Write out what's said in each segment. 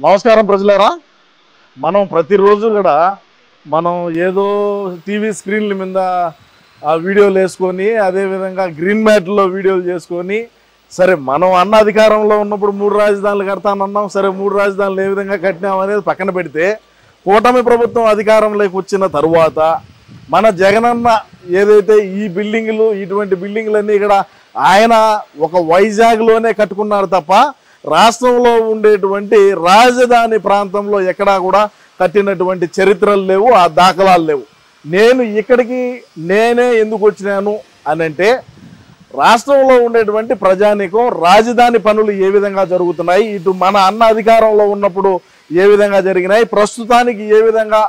నమస్కారం ప్రజలారా. మనం ప్రతిరోజు కూడా మనం ఏదో టీవీ స్క్రీన్ల మీద ఆ వీడియోలు వేసుకొని, అదేవిధంగా గ్రీన్ మ్యాట్లో వీడియోలు చేసుకొని, సరే మనం అన్న అధికారంలో ఉన్నప్పుడు 3 రాజధానులు కడతానన్నాం. సరే 3 రాజధానులు ఏ విధంగా కట్టినాం అనేది పక్కన పెడితే, కూటమి ప్రభుత్వం అధికారంలోకి వచ్చిన తరువాత మన జగనన్న ఏదైతే ఈ బిల్డింగులు, ఇటువంటి బిల్డింగులన్నీ ఇక్కడ ఆయన ఒక వైజాగ్లోనే కట్టుకున్నారు తప్ప రాష్ట్రంలో ఉండేటువంటి రాజధాని ప్రాంతంలో ఎక్కడా కూడా కట్టినటువంటి చరిత్రలు లేవు, ఆ దాఖలాలు లేవు. నేను ఇక్కడికి నేనే ఎందుకు వచ్చినాను అని అంటే, రాష్ట్రంలో ఉండేటువంటి ప్రజానీకం రాజధాని పనులు ఏ విధంగా జరుగుతున్నాయి, ఇటు మన అన్న అధికారంలో ఉన్నప్పుడు ఏ విధంగా జరిగినాయి, ప్రస్తుతానికి ఏ విధంగా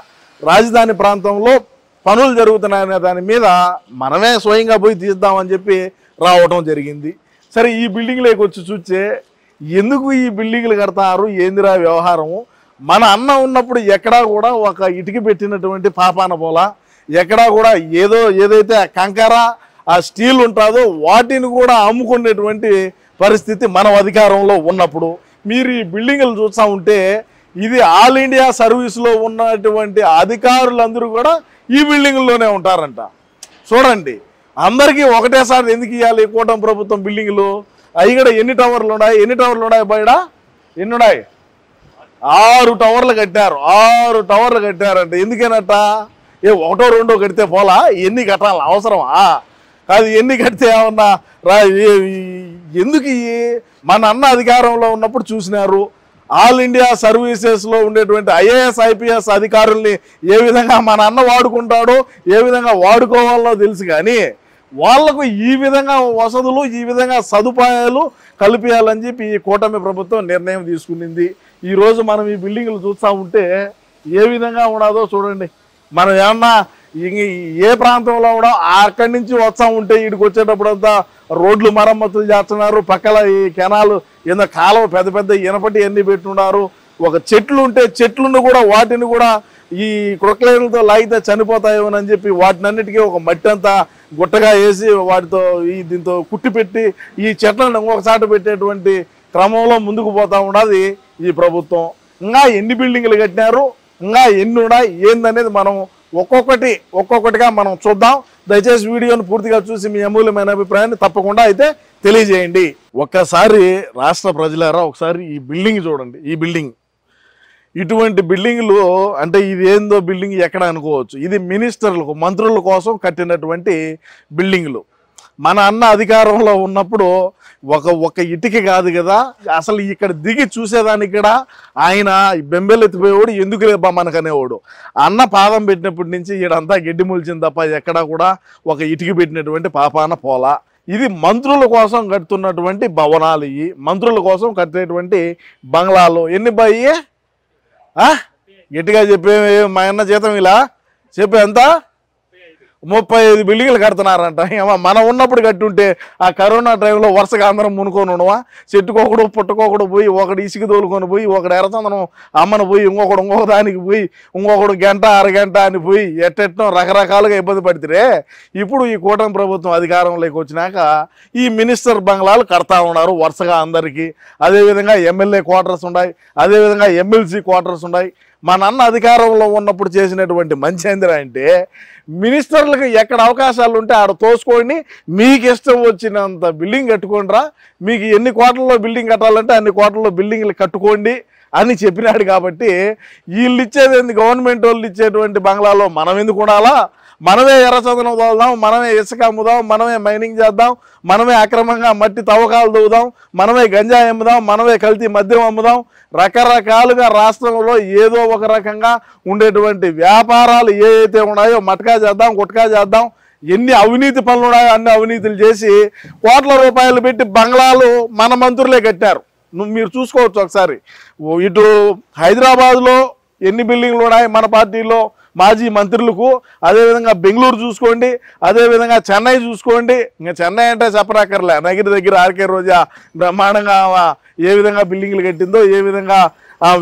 రాజధాని ప్రాంతంలో పనులు జరుగుతున్నాయనే దాని మీద మనమే స్వయంగా పోయి తీద్దామని చెప్పి రావడం జరిగింది. సరే, ఈ బిల్డింగ్లోకి వచ్చి చూస్తే ఎందుకు ఈ బిల్డింగ్లు కడతారు, ఏందిరా వ్యవహారము? మన అన్న ఉన్నప్పుడు ఎక్కడా కూడా ఒక ఇటుక పెట్టినటువంటి పాపాన పోలా, ఎక్కడా కూడా ఏదైతే కంకర ఆ స్టీల్ ఉంటుందో వాటిని కూడా అమ్ముకునేటువంటి పరిస్థితి మనం అధికారంలో ఉన్నప్పుడు. మీరు ఈ బిల్డింగులు చూస్తూ ఉంటే ఇది ఆల్ ఇండియా సర్వీస్లో ఉన్నటువంటి అధికారులందరూ కూడా ఈ బిల్డింగుల్లోనే ఉంటారంట. చూడండి, అందరికీ ఒకటేసారి ఎందుకు ఇవ్వాలి కూటమి ప్రభుత్వం బిల్డింగులు? అవి కూడా ఎన్ని టవర్లు ఉన్నాయి బయట? ఎన్ని ఉన్నాయి? 6 టవర్లు కట్టారు. 6 టవర్లు కట్టారంట. ఎందుకేనట? ఒకటో రెండో కడితే పోలా, ఎన్ని కట్టాలి అవసరమా? కాదు, ఎన్ని కడితే ఏమన్నా ఎందుకు? మన అన్న అధికారంలో ఉన్నప్పుడు చూసినారు, ఆల్ ఇండియా సర్వీసెస్లో ఉండేటువంటి ఐఏఎస్ ఐపీఎస్ అధికారుల్ని ఏ విధంగా మన అన్న వాడుకుంటాడో, ఏ విధంగా వాడుకోవాలో తెలుసు. కానీ వాళ్లకు ఈ విధంగా వసతులు, ఈ విధంగా సదుపాయాలు కల్పించాలని చెప్పి ఈ కూటమి ప్రభుత్వం నిర్ణయం తీసుకునింది. ఈరోజు మనం ఈ బిల్డింగ్లు చూస్తూ ఉంటే ఏ విధంగా ఉండదో చూడండి. మనం ఏమన్నా ఏ ప్రాంతంలో కూడా అక్కడి నుంచి వస్తూ ఉంటే వీడికి వచ్చేటప్పుడంతా రోడ్లు మరమ్మతులు చేస్తున్నారు, పక్కల ఈ కెనాలు ఏదో కాలువ పెద్ద పెద్ద ఇనపటి అన్నీ పెట్టున్నారు. ఒక చెట్లు ఉంటే చెట్లను కూడా వాటిని కూడా ఈ క్రొక్లైన్లతో లాగితే చనిపోతాయేమోనని చెప్పి వాటినన్నిటికీ ఒక మట్టి అంతా గుట్టగా వేసి వాటితో దీంతో కుట్టి పెట్టి ఈ చెట్లను ఇంకొకసారి పెట్టేటువంటి క్రమంలో ముందుకు పోతా ఉన్నది ఈ ప్రభుత్వం. ఇంకా ఎన్ని బిల్డింగ్లు కట్టినారు, ఇంకా ఎన్ని ఉన్నాయి ఏందనేది మనం ఒక్కొక్కటిగా మనం చూద్దాం. దయచేసి వీడియోను పూర్తిగా చూసి మీ అమూల్యమైన అభిప్రాయాన్ని తప్పకుండా అయితే తెలియజేయండి. ఒక్కసారి రాష్ట్ర ప్రజలారా ఒకసారి ఈ బిల్డింగ్ చూడండి. ఈ బిల్డింగ్, ఇటువంటి బిల్డింగ్లు అంటే ఇది ఏందో బిల్డింగ్ ఎక్కడ అనుకోవచ్చు. ఇది మినిస్టర్లకు, మంత్రుల కోసం కట్టినటువంటి బిల్డింగ్లు. మన అన్న అధికారంలో ఉన్నప్పుడు ఒక ఇటుక కాదు కదా, అసలు ఇక్కడ దిగి చూసేదానికి కూడా ఆయన బెంబెలెత్తిపోయేవాడు. ఎందుకు లేబా మనకనేవాడు. అన్న పాదం పెట్టినప్పటి నుంచి ఈడంతా గడ్డి ముల్చింది తప్ప ఎక్కడా కూడా ఒక ఇటుక పెట్టినటువంటి పాపాన పోలా. ఇది మంత్రుల కోసం కడుతున్నటువంటి భవనాలు, ఇవి మంత్రుల కోసం కట్టేటువంటి బంగ్లాలు. ఎన్ని బాయి గట్టిగా చెప్పే మా అన్న జీతం ఇలా చెప్పే ఎంత? 35 బిల్డింగ్లు కడుతున్నారంట. మనం ఉన్నప్పుడు కట్టుంటే ఆ కరోనా టైంలో వరుసగా అందరం మునుకొని ఉండవా? చెట్టుకొకడు పుట్టుకొకడు పోయి, ఒకడు ఇసుక తోలుకొని పోయి, ఒకడు ఎర్రచందనం అమ్మను పోయి, ఇంకొక దానికి పోయి, ఇంకొకడు గంట అరగంట అని పోయి ఎట్టెట్టడం రకరకాలుగా ఇబ్బంది పడితే, ఇప్పుడు ఈ కూటమి ప్రభుత్వం అధికారంలోకి వచ్చినాక ఈ మినిస్టర్ బంగ్లాలు కడతా ఉన్నారు వరుసగా అందరికీ. అదేవిధంగా ఎమ్మెల్యే క్వార్టర్స్ ఉన్నాయి, అదేవిధంగా ఎమ్మెల్సీ క్వార్టర్స్ ఉన్నాయి. మా నాన్న అధికారంలో ఉన్నప్పుడు చేసినటువంటి మంచి ఏందిరా అంటే, మినిస్టర్లకు ఎక్కడ అవకాశాలు ఉంటే ఆడ తోసుకోండి, మీకు ఇష్టం వచ్చినంత బిల్డింగ్ కట్టుకోండిరా, మీకు ఎన్ని కోట్లలో బిల్డింగ్ కట్టాలంటే అన్ని కోట్లలో బిల్డింగ్లు కట్టుకోండి అని చెప్పినాడు. కాబట్టి వీళ్ళు ఇచ్చేది ఏంది? గవర్నమెంట్ వాళ్ళు ఇచ్చేటువంటి బంగ్లాలో మనం ఎందుకు ఉండాలా? మనమే ఎర్రచందనం తోలుదాం, మనమే ఇసుక అమ్ముదాం, మనమే మైనింగ్ చేద్దాం, మనమే అక్రమంగా మట్టి తవ్వకాలు తవ్వుదాం, మనమే గంజాయి అమ్ముదాం, మనమే కల్తీ మద్యం అమ్ముదాం. రకరకాలుగా రాష్ట్రంలో ఏదో ఒక రకంగా ఉండేటువంటి వ్యాపారాలు ఏవైతే ఉన్నాయో మటకా చేద్దాం, గుట్కా చేద్దాం. ఎన్ని అవినీతి పనులు ఉన్నాయో అన్ని అవినీతులు చేసి కోట్ల రూపాయలు పెట్టి బంగ్లాలు మన మంత్రులే కట్టారు. మీరు చూసుకోవచ్చు ఒకసారి. ఇటు హైదరాబాద్లో ఎన్ని బిల్డింగ్లు ఉన్నాయి మన పార్టీలో మాజీ మంత్రులకు, అదేవిధంగా బెంగళూరు చూసుకోండి, అదేవిధంగా చెన్నై చూసుకోండి. ఇంకా చెన్నై అంటే చెప్పనక్కర్లే, నగిరి దగ్గర ఆర్కే రోజా బ్రహ్మాండంగా ఏ విధంగా బిల్డింగ్లు కట్టిందో, ఏ విధంగా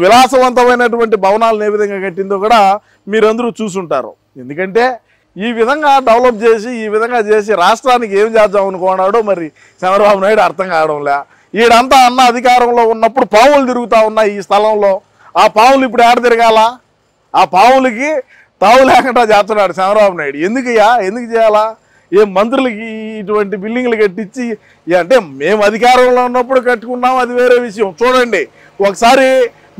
విలాసవంతమైనటువంటి భవనాలను ఏ విధంగా కట్టిందో కూడా మీరందరూ చూసుంటారు. ఎందుకంటే ఈ విధంగా డెవలప్ చేసి, ఈ విధంగా చేసి రాష్ట్రానికి ఏం చేద్దాం అనుకున్నాడో మరి చంద్రబాబు నాయుడు అర్థం కావడంలే. ఈడంతా అన్న అధికారంలో ఉన్నప్పుడు పావులు తిరుగుతూ ఉన్నాయి ఈ స్థలంలో. ఆ పాములు ఇప్పుడు ఏడ తిరగాల? ఆ పాములకి తావు లేకుండా చేస్తున్నాడు చంద్రబాబు నాయుడు. ఎందుకు చేయాలా? ఏ మంత్రులకి ఇటువంటి బిల్డింగ్లు కట్టించి అంటే మేము అధికారంలో ఉన్నప్పుడు కట్టుకున్నాం, అది వేరే విషయం. చూడండి ఒకసారి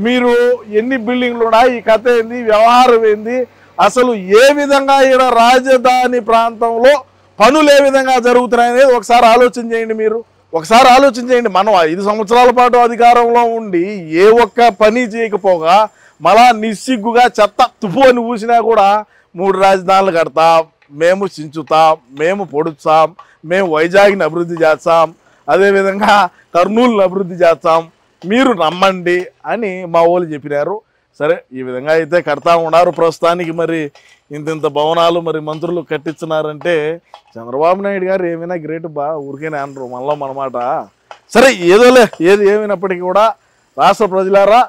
మీరు ఎన్ని బిల్డింగ్లు ఉన్నాయి, ఈ కథ ఏంది, వ్యవహారం ఏంది, అసలు ఏ విధంగా ఈడ రాజధాని ప్రాంతంలో పనులు ఏ విధంగా జరుగుతున్నాయనేది ఒకసారి ఆలోచన చేయండి. మీరు ఒకసారి ఆలోచన చేయండి. మనం 5 సంవత్సరాల పాటు అధికారంలో ఉండి ఏ ఒక్క పని చేయకపోగా మళ్ళా నిస్సిగ్గుగా చెత్త తుప్పు అని ఊసినా కూడా 3 రాజధానులు కడతాం, మేము చించుతాం, మేము పొడుస్తాం, మేము వైజాగ్ని అభివృద్ధి చేస్తాం, అదేవిధంగా కర్నూలుని అభివృద్ధి చేస్తాం, మీరు నమ్మండి అని మా వాళ్ళు చెప్పినారు. సరే ఈ విధంగా అయితే కడతా ఉన్నారు. ప్రస్తుతానికి మరి ఇంత భవనాలు మరి మంత్రులు కట్టించున్నారంటే చంద్రబాబు నాయుడు గారు ఏమైనా గ్రేట్ ఊరికేనే అనరు మనలో మనమాట. సరే ఏదోలే, ఏది ఏమైనప్పటికీ కూడా రాష్ట్ర ప్రజలారా,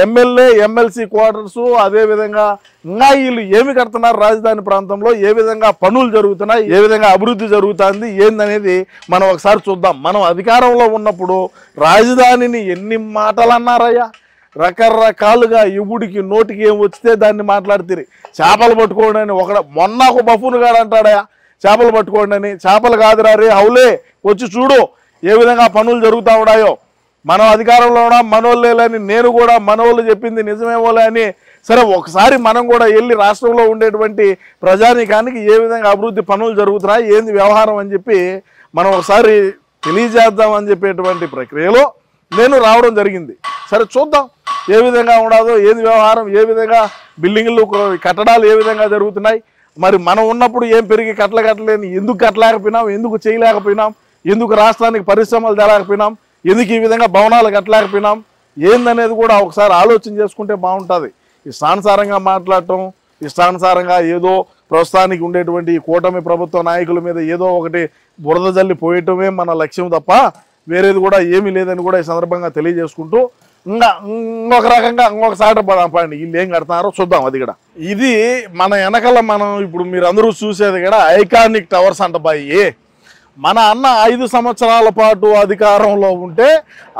ఎమ్మెల్యే ఎమ్మెల్సీ క్వార్టర్సు అదేవిధంగా ఇంకా వీళ్ళు ఏమి కడుతున్నారు రాజధాని ప్రాంతంలో, ఏ విధంగా పనులు జరుగుతున్నాయి, ఏ విధంగా అభివృద్ధి జరుగుతుంది ఏందనేది మనం ఒకసారి చూద్దాం. మనం అధికారంలో ఉన్నప్పుడు రాజధానిని ఎన్ని మాటలు అన్నారయ్యా, రకరకాలుగా ఇవుడికి నోటికి ఏం వచ్చితే దాన్ని మాట్లాడుతుంది. చేపలు పట్టుకోండి అని మొన్న ఒక బఫూన్ గాడు అంటాడయా చేపలు పట్టుకోండి అని. చేపలు కాదురా రే హౌలే, వచ్చి చూడు ఏ విధంగా పనులు జరుగుతూ ఉన్నాయో. మనం అధికారంలో ఉన్నాం, మనోళ్ళేలని నేను కూడా మనోళ్ళు చెప్పింది నిజమేమోలే అని. సరే ఒకసారి మనం కూడా వెళ్ళి రాష్ట్రంలో ఉండేటువంటి ప్రజానీకానికి ఏ విధంగా అభివృద్ధి పనులు జరుగుతున్నాయి, ఏంది వ్యవహారం అని చెప్పి మనం ఒకసారి తెలియజేద్దాం అని చెప్పేటువంటి ప్రక్రియలో నేను రావడం జరిగింది. సరే చూద్దాం ఏ విధంగా ఉండదో, ఏది వ్యవహారం, ఏ విధంగా బిల్డింగ్లు కట్టడాలు ఏ విధంగా జరుగుతున్నాయి. మరి మనం ఉన్నప్పుడు ఏం పెరిగి కట్టలేని, ఎందుకు కట్టలేకపోయినాం, ఎందుకు చేయలేకపోయినాం, ఎందుకు రాష్ట్రానికి పరిశ్రమలు తేలేకపోయినాం, ఎందుకు ఈ విధంగా భవనాలు కట్టలేకపోయినాం ఏందనేది కూడా ఒకసారి ఆలోచన చేసుకుంటే బాగుంటుంది. ఇష్టానుసారంగా మాట్లాడటం, ఇష్టానుసారంగా ఏదో ప్రస్తుతానికి ఉండేటువంటి కూటమి ప్రభుత్వ నాయకుల మీద ఏదో ఒకటి బురద జల్లి పోయటమే మన లక్ష్యం తప్ప వేరేది కూడా ఏమీ లేదని కూడా ఈ సందర్భంగా తెలియజేసుకుంటూ ఇంకొక రకంగా ఇంకొకసారి పడండి వీళ్ళు ఏం కడుతున్నారో చూద్దాం. అది కూడా ఇది మన వెనకాల మనం ఇప్పుడు మీరు అందరూ చూసేది కూడా ఐకానిక్ టవర్స్ అంట బాయి. మన అన్న 5 సంవత్సరాల పాటు అధికారంలో ఉంటే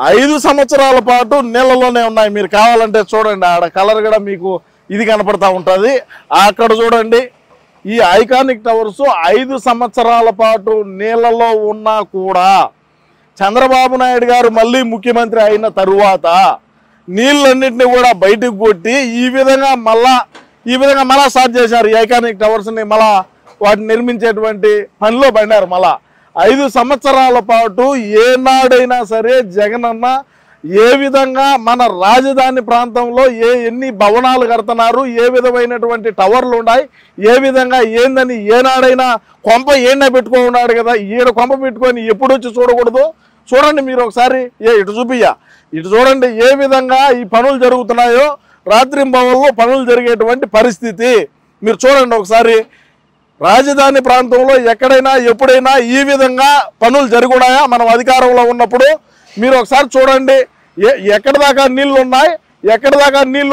5 సంవత్సరాల పాటు నీళ్ళలోనే ఉన్నాయి. మీరు కావాలంటే చూడండి, ఆడ కలర్ కూడా మీకు ఇది కనపడతా ఉంటుంది. అక్కడ చూడండి, ఈ ఐకానిక్ టవర్స్ 5 సంవత్సరాల పాటు నీళ్ళలో ఉన్నా కూడా చంద్రబాబు నాయుడు గారు మళ్ళీ ముఖ్యమంత్రి అయిన తరువాత నీళ్ళన్నింటినీ కూడా బయటకు కొట్టి ఈ విధంగా మళ్ళా స్టార్ట్ చేశారు. ఈ ఐకానిక్ టవర్స్ని మళ్ళా వాటిని నిర్మించేటువంటి పనిలో పడినారు. మళ్ళా 5 సంవత్సరాల పాటు ఏనాడైనా సరే జగనన్న ఏ విధంగా మన రాజధాని ప్రాంతంలో ఎన్ని భవనాలు కడుతున్నారు, ఏ విధమైనటువంటి టవర్లు ఉన్నాయి, ఏ విధంగా ఏందని ఏనాడైనా కొంప ఏడా పెట్టుకున్నాడు కదా. ఈడ కొంప పెట్టుకొని ఎప్పుడు వచ్చి చూడకూడదు. చూడండి మీరు ఒకసారి, ఇటు చూపియ్యా, ఇటు చూడండి ఏ విధంగా ఈ పనులు జరుగుతున్నాయో. రాత్రింబవల్లో పనులు జరిగేటువంటి పరిస్థితి మీరు చూడండి ఒకసారి. రాజధాని ప్రాంతంలో ఎక్కడైనా ఎప్పుడైనా ఈ విధంగా పనులు జరుగున్నాయా మనం అధికారంలో ఉన్నప్పుడు? మీరు ఒకసారి చూడండి, ఎక్కడి దాకా నీళ్లు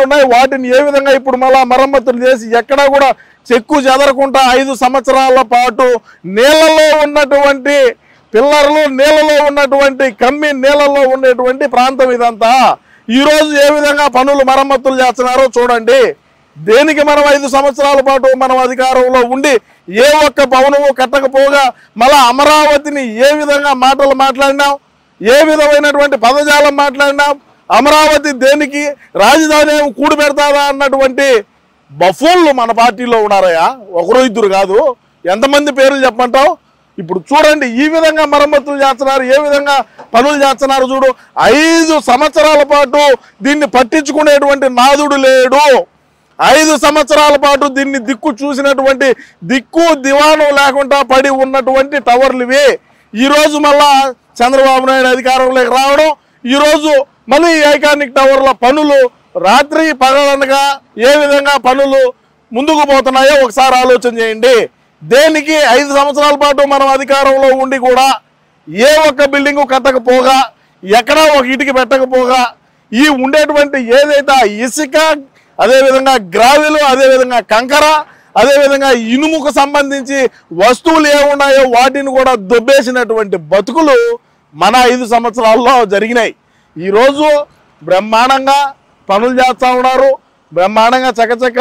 ఉన్నాయి, వాటిని ఏ విధంగా ఇప్పుడు మళ్ళా మరమ్మతులు చేసి ఎక్కడా కూడా చెక్కు చెదరకుండా 5 సంవత్సరాల పాటు నీళ్ళలో ఉన్నటువంటి పిల్లర్లు, నీళ్ళలో ఉన్నటువంటి కమ్మి, నీళ్ళలో ఉండేటువంటి ప్రాంతం ఇదంతా. ఈరోజు ఏ విధంగా పనులు మరమ్మతులు చేస్తున్నారో చూడండి. దేనికి మనం 5 సంవత్సరాల పాటు మనం అధికారంలో ఉండి ఏ ఒక్క భవనము కట్టకపోగా మళ్ళా అమరావతిని ఏ విధంగా మాటలు మాట్లాడినాం, ఏ విధమైనటువంటి పదజాలం మాట్లాడినాం, అమరావతి దేనికి రాజధాని కూడి పెడతాదా అన్నటువంటి బఫూన్లు మన పార్టీలో ఉన్నారయ్యా. ఒకరు ఇద్దరు కాదు, ఎంతమంది పేర్లు చెప్పమంటావు? ఇప్పుడు చూడండి ఈ విధంగా మరమ్మతులు చేస్తున్నారు, ఏ విధంగా పనులు చేస్తున్నారు చూడు. 5 సంవత్సరాల పాటు దీన్ని పట్టించుకునేటువంటి నాదుడు లేడు. 5 సంవత్సరాల పాటు దీన్ని దిక్కు చూసినటువంటి దిక్కు దివాణం లేకుండా పడి ఉన్నటువంటి టవర్లు ఇవి. ఈరోజు మళ్ళా చంద్రబాబు నాయుడు అధికారంలోకి రావడం, ఈరోజు మళ్ళీ ఐకానిక్ టవర్ల పనులు రాత్రి పగలనగా ఏ విధంగా పనులు ముందుకు పోతున్నాయో ఒకసారి ఆలోచన చేయండి. దేనికి 5 సంవత్సరాల పాటు మనం అధికారంలో ఉండి కూడా ఏ ఒక్క బిల్డింగు కట్టకపోగా, ఎక్కడా ఒక ఇటుక పెట్టకపోగా, ఈ ఉండేటువంటి ఏదైతే ఇసుక, అదేవిధంగా గ్రావెలు, అదేవిధంగా కంకర, అదేవిధంగా ఇనుముకు సంబంధించి వస్తువులు ఏమున్నాయో వాటిని కూడా దొబ్బేసినటువంటి బతుకులు మన 5 సంవత్సరాల్లో జరిగినాయి. ఈరోజు బ్రహ్మాండంగా పనులు చేస్తూ ఉన్నారు. బ్రహ్మాండంగా చకచక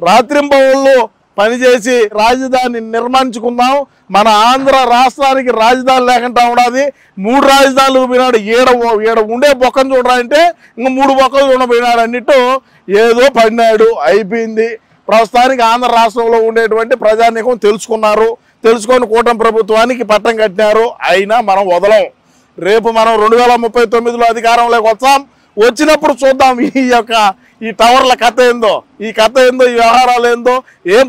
రాత్రింబవళ్ళు పనిచేసి రాజధాని నిర్మించుకుందాం. మన ఆంధ్ర రాష్ట్రానికి రాజధాని లేకుండా ఉన్నది. 3 రాజధానులు పోయినాడు. ఈడ ఉండే బొక్కను చూడరా అంటే ఇంక 3 బొక్కలు చూడబోయినాడు అన్నట్టు ఏదో పడినాడు. అయిపోయింది. ప్రస్తుతానికి ఆంధ్ర రాష్ట్రంలో ఉండేటువంటి ప్రజానీకం తెలుసుకొని కూటమి ప్రభుత్వానికి పట్టం కట్టినారు. అయినా మనం వదలం. రేపు మనం 2039లో అధికారంలోకి వచ్చినప్పుడు చూద్దాం ఈ టవర్ల కథ ఏందో, ఈ వ్యవహారాలు ఏందో. ఏం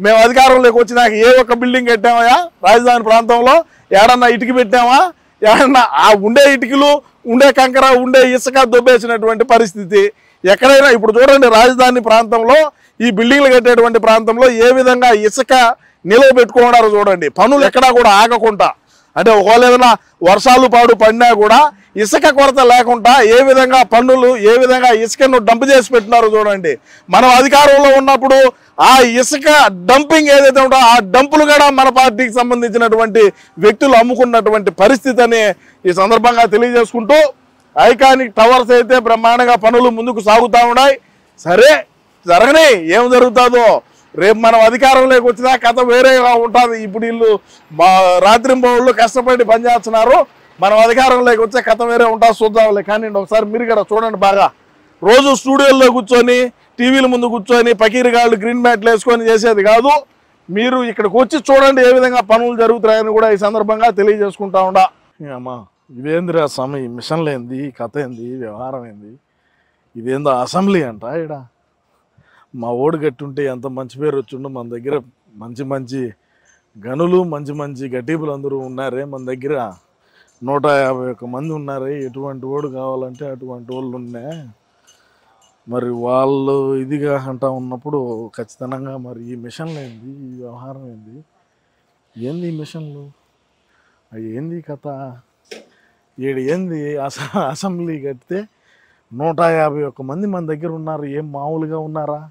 మేము అధికారంలోకి వచ్చినాక ఏ ఒక్క బిల్డింగ్ కట్టామయ్యా రాజధాని ప్రాంతంలో? ఏడన్నా ఇటుక పెట్టామా? ఏడన్నా ఆ ఉండే ఇటుకలు, ఉండే కంకర, ఉండే ఇసుక దొబ్బేసినటువంటి పరిస్థితి ఎక్కడైనా. ఇప్పుడు చూడండి, రాజధాని ప్రాంతంలో ఈ బిల్డింగ్లు కట్టేటువంటి ప్రాంతంలో ఏ విధంగా ఇసుక నిలవ పెట్టుకున్నారో చూడండి. పనులు ఎక్కడా కూడా ఆగకుండా, అంటే ఒకవేళ ఏదైనా వర్షాలు పడినా కూడా ఇసుక కొరత లేకుండా ఏ విధంగా పన్నులు, ఏ విధంగా ఇసుకను డంప్ చేసి పెట్టినారో చూడండి. మనం అధికారంలో ఉన్నప్పుడు ఆ ఇసుక డంపింగ్ ఏదైతే ఉందో ఆ డంపులు కూడా మన పార్టీకి సంబంధించినటువంటి వ్యక్తులు అమ్ముకున్నటువంటి పరిస్థితి అని ఈ సందర్భంగా తెలియజేసుకుంటూ, ఐకానిక్ టవర్స్ అయితే బ్రహ్మాండంగా పనులు ముందుకు సాగుతూ ఉన్నాయి. సరే జరగని, ఏం జరుగుతుందో రేపు మనం అధికారంలోకి వచ్చినా కథ వేరేగా ఉంటుంది. ఇప్పుడు వీళ్ళు రాత్రింబవళ్ళు కష్టపడి పనిచేస్తున్నారు. మనం అధికారంలోకి వచ్చే కథ వేరే ఉంటుంది. చూద్దాంలే. కానీ ఒకసారి మీరు కూడా చూడండి బాగా. రోజు స్టూడియోల్లో కూర్చొని, టీవీల ముందు కూర్చొని పకీరిగాళ్ళు గ్రీన్ మ్యాట్లు వేసుకొని చేసేది కాదు. మీరు ఇక్కడికి వచ్చి చూడండి ఏ విధంగా పనులు జరుగుతాయని కూడా ఈ సందర్భంగా తెలియజేసుకుంటా ఉండా. అమ్మా ఇవేందిరా సమయం, మిషన్లు ఏంది, కథ ఏంది, వ్యవహారం ఏంది, ఇదేందో అసెంబ్లీ అంట. ఇక్కడ మా ఓడి గట్టుంటే ఎంత మంచి పేరు వచ్చిండో. మన దగ్గర మంచి మంచి గనులు, మంచి మంచి గట్టిపులు అందరూ ఉన్నారే. మన దగ్గర 151 మంది ఉన్నారే. ఎటువంటి ఓడు కావాలంటే అటువంటి వాళ్ళు ఉన్నాయి. మరి వాళ్ళు ఇదిగా అంటా ఉన్నప్పుడు ఖచ్చితంగా మరి ఈ మిషన్లు ఏంది, ఈ వ్యవహారం ఏంది, ఏంది ఈ మిషన్లు, అవి ఏంది కథ, ఏంది అసెంబ్లీ కడితే 151 మంది మన దగ్గర ఉన్నారు. ఏం మామూలుగా ఉన్నారా?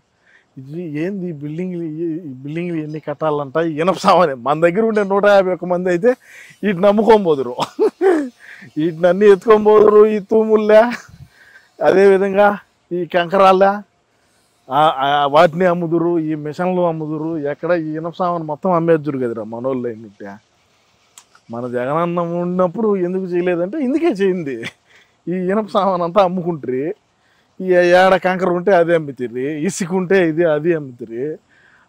ఇది ఏంది బిల్డింగ్లు ఎన్ని కట్టాలంట? ఇనప సామాన్యం. మన దగ్గర ఉండే 151 మంది అయితే వీటిని అమ్ముకోబోదురు, వీటిని అన్నీ ఎత్తుకోబోదురు. ఈ తూముల్లా, అదేవిధంగా ఈ కంకరాల్లా వాటిని అమ్ముదురు, ఈ మిషన్లు అమ్ముదురు. ఎక్కడ ఈ ఇనప సామాన్ మొత్తం అమ్మేద్దురు కదరా మనోళ్ళు. ఏంటంటే మన జగనన్నం ఉన్నప్పుడు ఎందుకు చేయలేదంటే ఇందుకే చేయింది. ఈ ఇనప సామాన్ అంతా అమ్ముకుంటారు. ఈ ఏడ కంకర ఉంటే అదే అమ్ముతారు, ఇసుక ఉంటే అది అమ్ముతారు.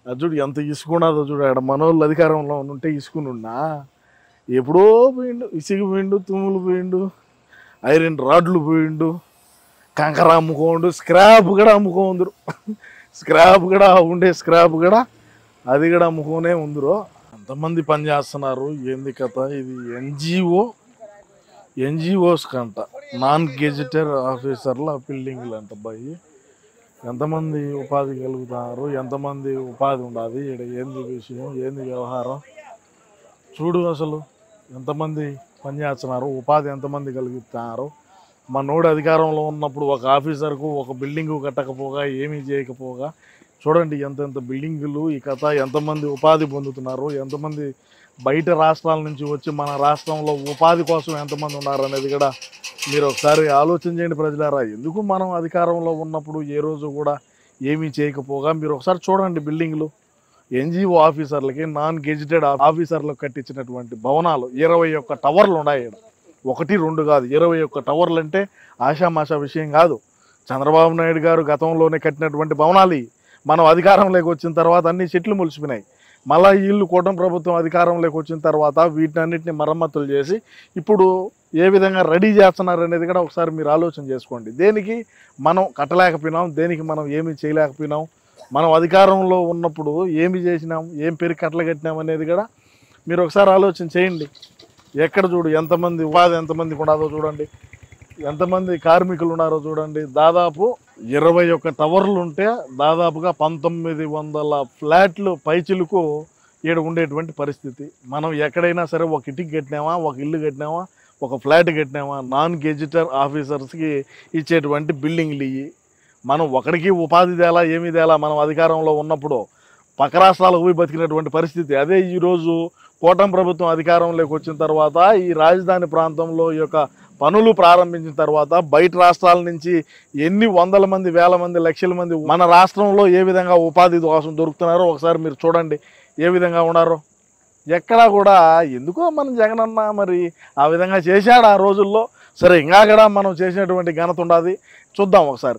అది చూడు ఎంత ఇసుకున్నదో చూడు. ఆడ మనోళ్ళు అధికారంలో ఉంటే ఇసుకునున్నా ఎప్పుడో పోయిండు. ఇసుక పోయిండు, తుమ్ములు పోయిండు, ఐరన్ రాడ్లు పోయిండు, కంకర అమ్ముకోండు, స్క్రాప్ కూడా అమ్ముకోందరు. స్క్రాప్ కూడా ఉండే స్క్రాప్ కూడా అది కూడా అమ్ముకోనే ఉందరు. ఎంతమంది పని చేస్తున్నారు, ఏంది కథ? ఇది ఎన్జిఓస్ కంట, నాన్ గెజిటెడ్ ఆఫీసర్ల బిల్డింగ్లు అంట. బాయి ఎంతమంది ఉపాధి కలుగుతున్నారు, ఎంతమంది ఉపాధి ఉండాలి ఇక్కడ, ఏంది విషయం, ఏంది వ్యవహారం చూడు. అసలు ఎంతమంది పనిచేస్తున్నారు, ఉపాధి ఎంతమంది కలుగుతున్నారు. మనోడు అధికారంలో ఉన్నప్పుడు ఒక ఆఫీసర్కు ఒక బిల్డింగు కట్టకపోగా, ఏమీ చేయకపోగా చూడండి ఎంత బిల్డింగులు, ఈ కథ ఎంతమంది ఉపాధి పొందుతున్నారు, ఎంతమంది బయట రాష్ట్రాల నుంచి వచ్చి మన రాష్ట్రంలో ఉపాధి కోసం ఎంతమంది ఉన్నారు అనేది కూడా మీరు ఒకసారి ఆలోచన చేయండి ప్రజలారా. ఎందుకు మనం అధికారంలో ఉన్నప్పుడు ఏ రోజు కూడా ఏమీ చేయకపోగా మీరు ఒకసారి చూడండి బిల్డింగ్లు. ఎన్జిఓ ఆఫీసర్లకి, నాన్ గెజిటెడ్ ఆఫీసర్లకు కట్టించినటువంటి భవనాలు 21 టవర్లు ఉన్నాయి. 1, 2 కాదు, 21 టవర్లు అంటే ఆషామాషా విషయం కాదు. చంద్రబాబు నాయుడు గారు గతంలోనే కట్టినటువంటి భవనాలు. మనం అధికారంలోకి వచ్చిన తర్వాత అన్ని చెట్లు మొలిచిపోయినాయి. మళ్ళీ వీళ్ళు కూటమి ప్రభుత్వం అధికారంలోకి వచ్చిన తర్వాత వీటన్నిటిని మరమ్మతులు చేసి ఇప్పుడు ఏ విధంగా రెడీ చేస్తున్నారు అనేది కూడా ఒకసారి మీరు ఆలోచన చేసుకోండి. దేనికి మనం కట్టలేకపోయినాం, దేనికి మనం ఏమీ చేయలేకపోయినాం, మనం అధికారంలో ఉన్నప్పుడు ఏమి చేసినాం, ఏం పేరు కట్టలు కట్టినాం అనేది కూడా మీరు ఒకసారి ఆలోచన చేయండి. ఎక్కడ చూడు ఎంతమంది ఉపాధి ఎంతమందికి ఉండదో చూడండి, ఎంతమంది కార్మికులు ఉన్నారో చూడండి. దాదాపు 21 టవర్లు ఉంటే దాదాపుగా 1900 ఫ్లాట్లు పైచిలకు ఈడ ఉండేటువంటి పరిస్థితి. మనం ఎక్కడైనా సరే ఒక ఇంటికి కట్టినామా, ఒక ఇల్లు కట్టినామా, ఒక ఫ్లాట్ కట్టినామా, నాన్ గెజిటెడ్ ఆఫీసర్స్కి ఇచ్చేటువంటి బిల్డింగ్లు ఇవి. మనం ఒకరికి ఉపాధి తేలా, ఏమీ తేలా. మనం అధికారంలో ఉన్నప్పుడు పక్క రాష్ట్రాలకు పోయి బతికినటువంటి పరిస్థితి. అదే ఈరోజు కూటమి ప్రభుత్వం అధికారంలోకి వచ్చిన తర్వాత ఈ రాజధాని ప్రాంతంలో ఈ యొక్క పనులు ప్రారంభించిన తర్వాత బయట రాష్ట్రాల నుంచి ఎన్ని వందల మంది, వేల మంది, లక్షల మంది మన రాష్ట్రంలో ఏ విధంగా ఉపాధి కోసం దొరుకుతున్నారో ఒకసారి మీరు చూడండి, ఏ విధంగా ఉన్నారో. ఎక్కడా కూడా ఎందుకో మన జగనన్న మరి ఆ విధంగా చేశాడు ఆ రోజుల్లో. సరే, ఇంకా కూడా మనం చేసినటువంటి ఘనత ఉండదు, చూద్దాం ఒకసారి.